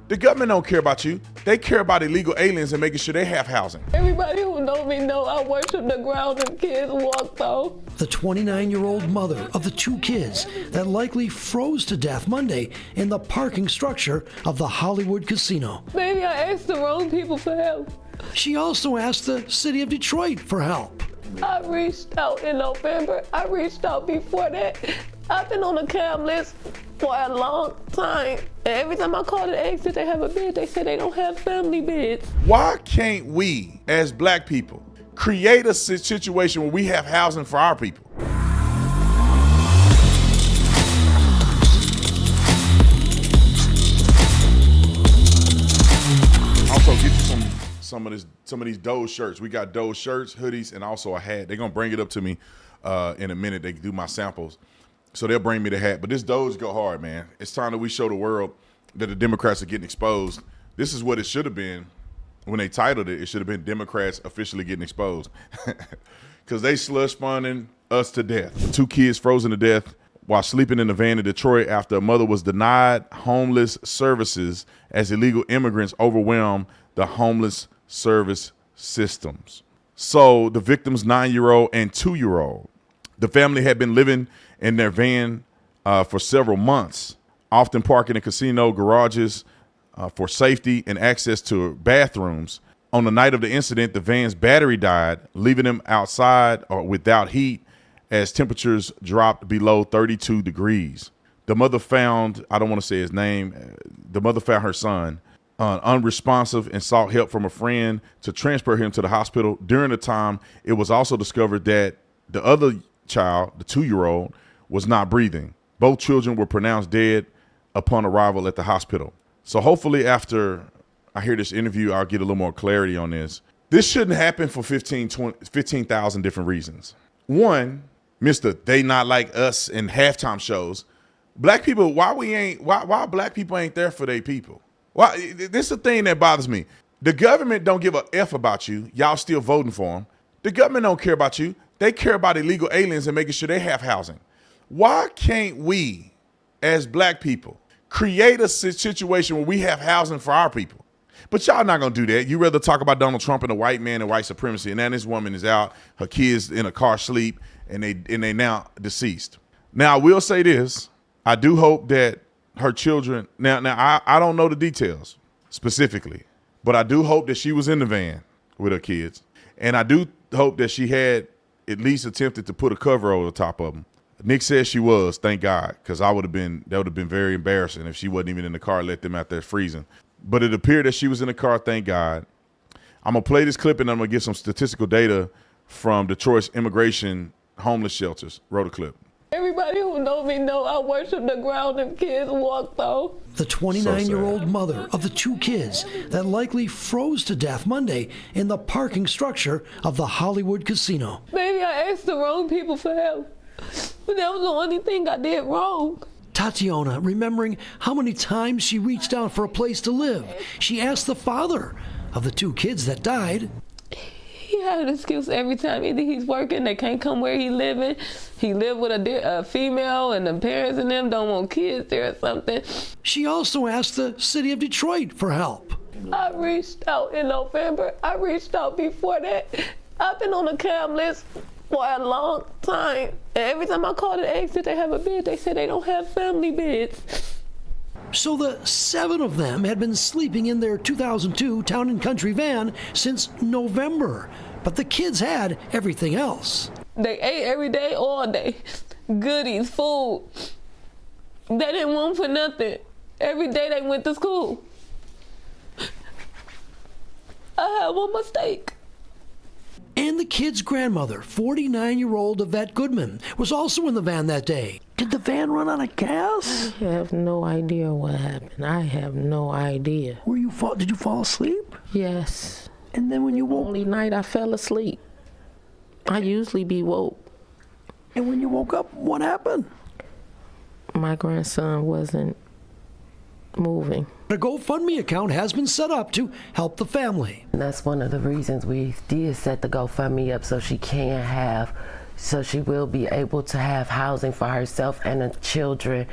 The government don't care about you. They care about illegal aliens and making sure they have housing. Everybody who know me know I worship the ground the kids walked on. The 29-year-old mother of the 2 kids that likely froze to death Monday in the parking structure of the Hollywood casino. Maybe I asked the wrong people for help. She also asked the city of Detroit for help. I reached out in November. I reached out before that. I've been on the CAM list for a long time. And every time I call to ask if they have a bed, they say they don't have family beds. Why can't we, as black people, create a situation where we have housing for our people? Also, get you some of these Doe shirts. We got Doe shirts, hoodies, and also a hat. They're gonna bring it up to me in a minute. They do my samples. So they'll bring me the hat. But this Doge go hard, man. It's time that we show the world that the Democrats are getting exposed. This is what it should have been when they titled it. It should have been Democrats officially getting exposed. Because they slush funding us to death. 2 kids frozen to death while sleeping in a van in Detroit after a mother was denied homeless services as illegal immigrants overwhelmed the homeless service systems. So the victims, 9-year-old and 2-year-old. The family had been living in their van for several months, often parking in casino garages for safety and access to bathrooms. On the night of the incident, the van's battery died, leaving them outside or without heat as temperatures dropped below 32 degrees. The mother found, I don't want to say his name, the mother found her son unresponsive and sought help from a friend to transport him to the hospital. During the time, it was also discovered that the other child, the 2-year-old, was not breathing. Both children were pronounced dead upon arrival at the hospital. So hopefully after I hear this interview, I'll get a little more clarity on this. This shouldn't happen for 15,000 different reasons. One, Mr. They Not Like Us in halftime shows. Black people, why black people ain't there for their people? Why? This is the thing that bothers me. The government don't give a F about you. Y'all still voting for them. The government don't care about you. They care about illegal aliens and making sure they have housing. Why can't we, as black people, create a situation where we have housing for our people? But y'all not gonna do that. You rather talk about Donald Trump and the white man and white supremacy, and then this woman is out, her kids in a car sleep, and they now deceased. Now I will say this: I do hope that her children. Now I don't know the details specifically, but I do hope that she was in the van with her kids, and I do hope that she had at least attempted to put a cover over the top of them. Nick says she was, thank God, because that would have been very embarrassing if she wasn't even in the car, let them out there freezing. But it appeared that she was in the car, thank God. I'm gonna play this clip and I'm gonna get some statistical data from Detroit's immigration homeless shelters. Roll the clip. Everybody who know me know I worship the ground them kids walked on. The 29-year-old mother of the 2 kids that likely froze to death Monday in the parking structure of the Hollywood casino. Maybe I asked the wrong people for help. But that was the only thing I did wrong. Tatiana, remembering how many times she reached out for a place to live, she asked the father of the 2 kids that died. He had an excuse every time. Either he's working, they can't come where he living. He live with a female, and the parents and them don't want kids there or something. She also asked the city of Detroit for help. I reached out in November. I reached out before that. I've been on the CAM list for a long time. And every time I call to ask if they have a bed, they say they don't have family beds. So the 7 of them had been sleeping in their 2002 Town and Country van since November. But the kids had everything else. They ate every day, all day. Goodies, food. They didn't want for nothing. Every day they went to school. I had one mistake. And the kid's grandmother, 49-year-old Yvette Goodman, was also in the van that day. Did the van run out of gas? I have no idea what happened. I have no idea. Did you fall asleep? Yes. And then when you woke... Only night I fell asleep. I usually be woke. And when you woke up, what happened? My grandson wasn't moving. A GoFundMe account has been set up to help the family. That's one of the reasons we did set the GoFundMe up, so she will be able to have housing for herself and the children,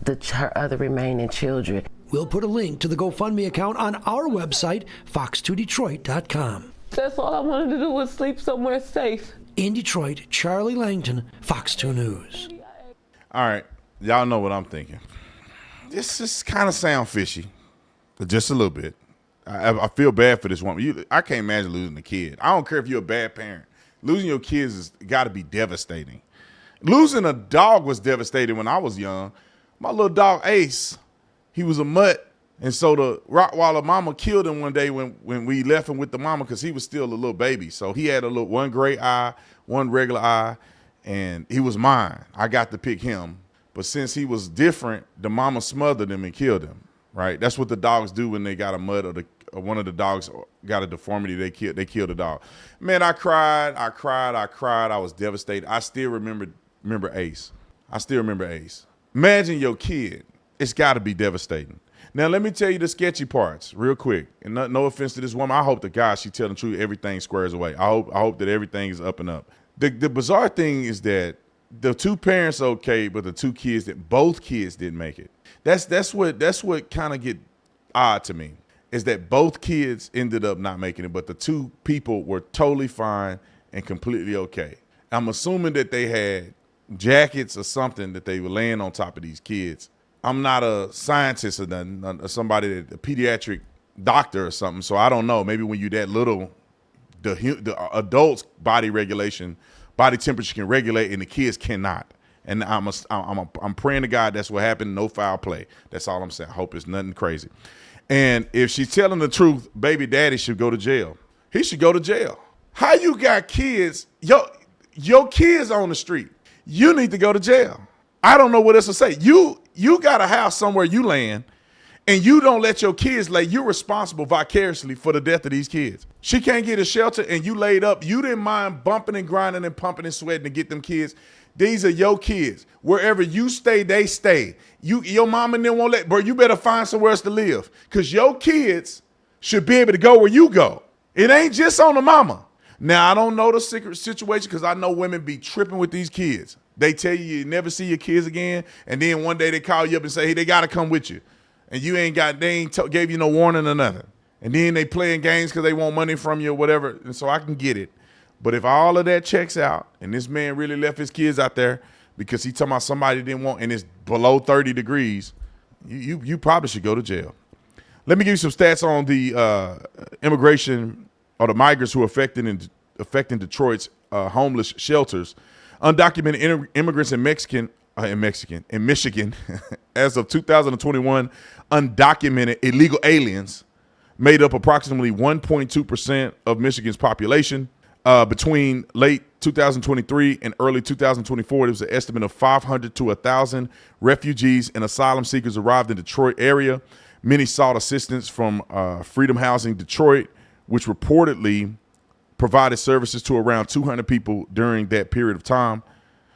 her other remaining children. We'll put a link to the GoFundMe account on our website, fox2detroit.com. That's all I wanted to do was sleep somewhere safe. In Detroit, Charlie Langton, Fox 2 News. All right, y'all know what I'm thinking. This just kind of sound fishy, just a little bit. I feel bad for this woman. I can't imagine losing a kid. I don't care if you're a bad parent. Losing your kids has got to be devastating. Losing a dog was devastating when I was young. My little dog Ace, he was a mutt. And so the Rottweiler mama killed him one day when we left him with the mama because he was still a little baby. So he had one gray eye, one regular eye, and he was mine. I got to pick him. But since he was different, the mama smothered him and killed him, right? That's what the dogs do when they got a mutt or one of the dogs got a deformity. They kill the dog. Man, I cried. I was devastated. I still remember Ace. I still remember Ace. Imagine your kid. It's got to be devastating. Now, let me tell you the sketchy parts real quick. And no offense to this woman. I hope to God she tell the truth. Everything squares away. I hope that everything is up and up. The bizarre thing is that the two parents okay, but the two kids both kids didn't make it. That's what kind of get odd to me is that both kids ended up not making it, but the two people were totally fine and completely okay. I'm assuming that they had jackets or something that they were laying on top of these kids. I'm not a scientist or nothing, a pediatric doctor or something, so I don't know. Maybe when you're that little, the adult's body temperature can regulate, and the kids cannot. And I'm praying to God that's what happened. No foul play. That's all I'm saying. I hope it's nothing crazy. And if she's telling the truth, baby daddy should go to jail. He should go to jail. How you got kids? Your kids on the street. You need to go to jail. I don't know what else to say. You got a house somewhere you land, and you don't let your kids lay. You're responsible vicariously for the death of these kids. She can't get a shelter, and you laid up. You didn't mind bumping and grinding and pumping and sweating to get them kids. These are your kids. Wherever you stay, they stay. Your mom and them won't let, bro, you better find somewhere else to live because your kids should be able to go where you go. It ain't just on the mama. Now, I don't know the secret situation because I know women be tripping with these kids. They tell you never see your kids again, and then one day they call you up and say, hey, they got to come with you. And they gave you no warning or nothing. And then they playing games because they want money from you or whatever. And so I can get it. But if all of that checks out and this man really left his kids out there because he talking about somebody didn't want and it's below 30 degrees, you probably should go to jail. Let me give you some stats on the immigration or the migrants who are affecting Detroit's homeless shelters. Undocumented immigrants in Michigan, as of 2021, undocumented illegal aliens made up approximately 1.2% of Michigan's population. Between late 2023 and early 2024, there was an estimate of 500 to 1,000 refugees and asylum seekers arrived in the Detroit area. Many sought assistance from Freedom Housing Detroit, which reportedly provided services to around 200 people during that period of time.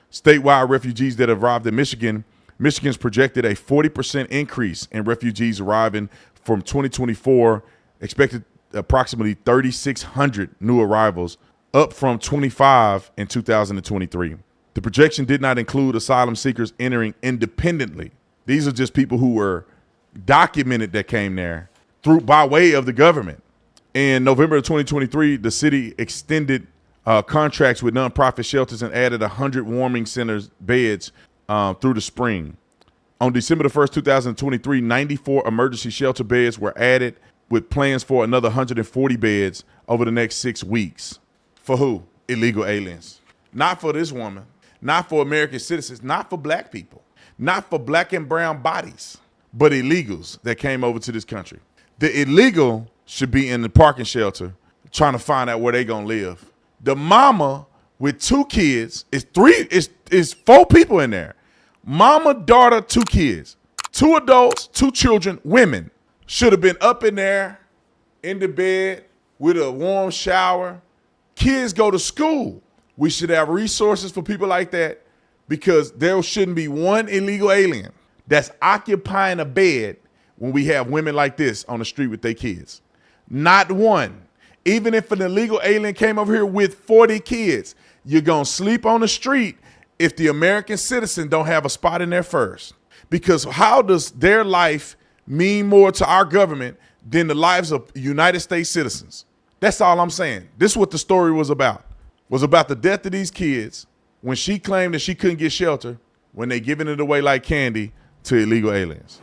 Statewide refugees that arrived in Michigan's projected a 40% increase in refugees arriving from 2024, expected approximately 3,600 new arrivals, up from 25 in 2023. The projection did not include asylum seekers entering independently. These are just people who were documented that came there by way of the government. In November of 2023, the city extended contracts with nonprofit shelters and added 100 warming centers beds through the spring. On December the 1st, 2023, 94 emergency shelter beds were added with plans for another 140 beds over the next 6 weeks. For who? Illegal aliens. Not for this woman. Not for American citizens. Not for black people. Not for black and brown bodies, but illegals that came over to this country. The illegal should be in the parking shelter trying to find out where they gonna live. The mama with 2 kids, is 4 people in there. Mama, daughter, 2 kids, 2 adults, 2 children, women should have been up in there in the bed with a warm shower. Kids go to school. We should have resources for people like that because there shouldn't be one illegal alien that's occupying a bed when we have women like this on the street with their kids. Not one. Even if an illegal alien came over here with 40 kids, you're going to sleep on the street if the American citizen don't have a spot in there first. Because how does their life mean more to our government than the lives of United States citizens. That's all I'm saying. This is what the story was about. Was about the death of these kids when she claimed that she couldn't get shelter when they giving it away like candy to illegal aliens.